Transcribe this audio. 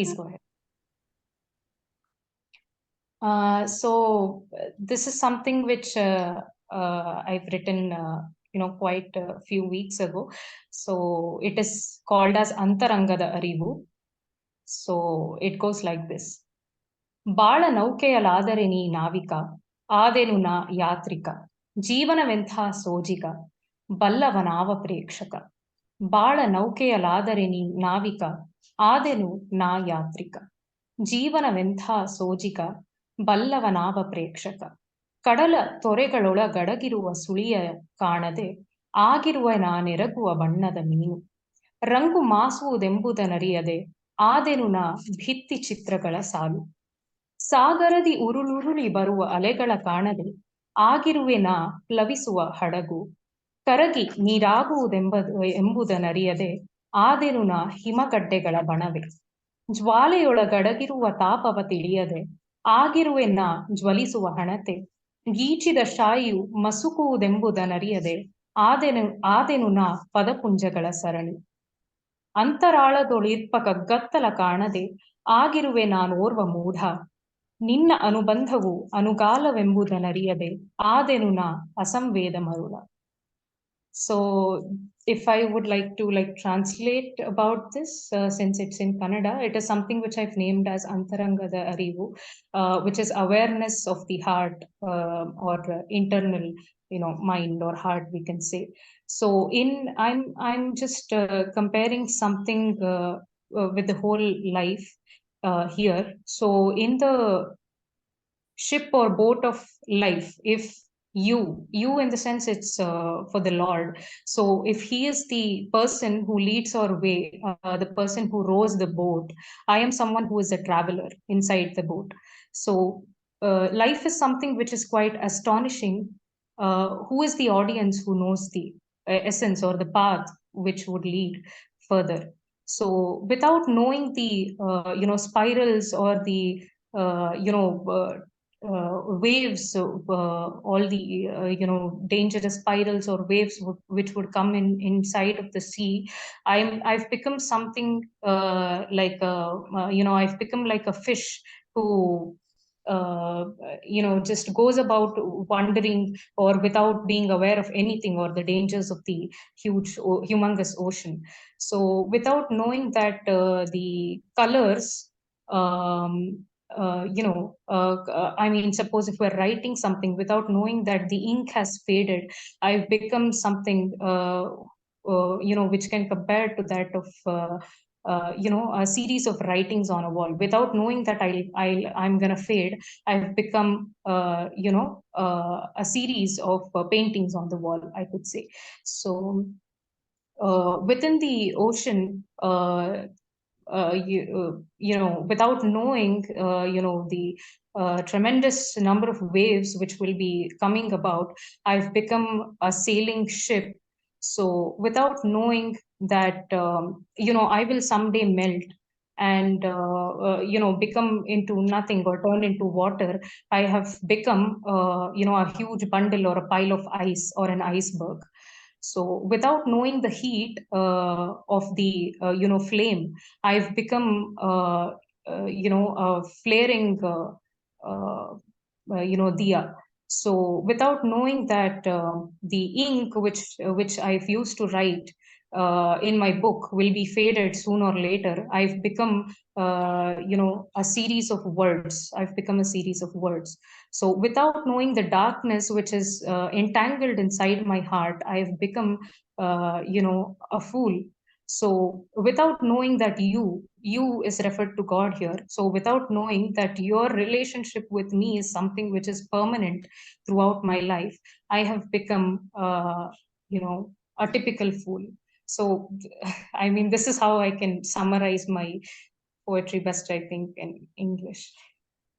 Please go ahead. This is something which I've written, quite a few weeks ago. So it is called as Antarangada Arivu. So it goes like this. ಬಾಳ ನೌಕೆಯಲಾದರೆ ನೀ ನಾವಿಕ ಆದೆನು ನಾ ಯಾತ್ರಿಕ ಜೀವನವೆಂಥ ಸೋಜಿಗ ಬಲ್ಲವನಾವ ಪ್ರೇಕ್ಷಕ ಬಾಳ ನೌಕೆಯಲಾದರೆ ನೀ ನಾವಿಕ ಆದೆನು ನಾ ಯಾತ್ರಿಕ ಜೀವನವೆಂಥ ಸೋಜಿಗ ಬಲ್ಲವನಾವ ಪ್ರೇಕ್ಷಕ ಕಡಲ ತೊರೆಗಳೊಳಗಡಗಿರುವ ಸುಳಿಯ ಕಾಣದೆ ಆಗಿರುವ ನಾನೆರಗುವ ಬಣ್ಣದ ಮೀನು ರಂಗು ಮಾಸುವುದೆಂಬುದನರಿಯದೆ ಆದೆನು ನಾ ಭಿತ್ತಿ ಚಿತ್ರಗಳ ಸಾಲು ಸಾಗರದಿ ಉರುಳುರುಳಿ ಬರುವ ಅಲೆಗಳ ಕಾಣದೆ ಆಗಿರುವೆ ನಾ ಪ್ಲವಿಸುವ ಹಡಗು ಕರಗಿ ಎಂಬುದನರಿಯದೆ ಆದೆನು ನಾ ಹಿಮಗಡ್ಡೆಗಳ ಬಣವೆ ಜ್ವಾಲೆಯೊಳಗಡಗಿರುವ ತಾಪವ ತಿಳಿಯದೆ ಆಗಿರುವೆ ನಾ ಜ್ವಲಿಸುವ ಹಣತೆ ಗೀಚಿದ ಶಾಯಿಯು ಮಸುಕುವುದೆಂಬುದನರಿಯದೆ ಆದೆನು ನಾ ಪದಪುಂಜಗಳ ಸರಣಿ ಅಂತರಾಳದೊಳಿರ್ಪ ಕಗ್ಗತ್ತಲ ಕಾಣದೆ ಆಗಿರುವೆ ನಾನೋರ್ವ ಮೂಢ ನಿನ್ನ ಅನುಬಂಧವು ಅನುಗಾಲವೆಂಬುದನರಿಯದೆ ಆದೆನು ನಾ ಅಸಂವೇದ ಮರುಳ. So if I would like to translate about this, since it's in Kannada, it is something which I've named as Antarangada Arivu, which is awareness of the heart, or internal, mind or heart, we can say. So I'm just comparing something with the whole life here. So in the ship or boat of life, if you in the sense it's for the Lord. So if he is the person who leads our way, the person who rows the boat, I am someone who is a traveler inside the boat. So life is something which is quite astonishing. Who is the audience who knows the essence or the path which would lead further? So without knowing the spirals or the uh, you know uh, waves, all the dangerous spirals or waves which would come inside of the sea, I've become something I've become like a fish who just goes about wandering or without being aware of anything or the dangers of the humongous ocean. So without knowing that the colors, I mean, suppose if we're writing something without knowing that the ink has faded, I've become something, which can compare to that of, a series of writings on a wall. Without knowing that I'm gonna fade, I've become, a series of paintings on the wall, I could say. So within the ocean, without knowing, the tremendous number of waves which will be coming about, I've become a sailing ship. So without knowing that, I will someday melt and, become into nothing or turn into water, I have become, a huge bundle or a pile of ice or an iceberg. So without knowing the heat of the flame, I've become a flaring diya. So without knowing that the ink which I've used to write in my book will be faded sooner or later, I've become a series of words. I've become a series of words. So without knowing the darkness which is entangled inside my heart, I've become a fool. So without knowing that you is referred to God here. So without knowing that your relationship with me is something which is permanent throughout my life, I have become, a typical fool. So, I mean, this is how I can summarize my poetry best, I think, in English.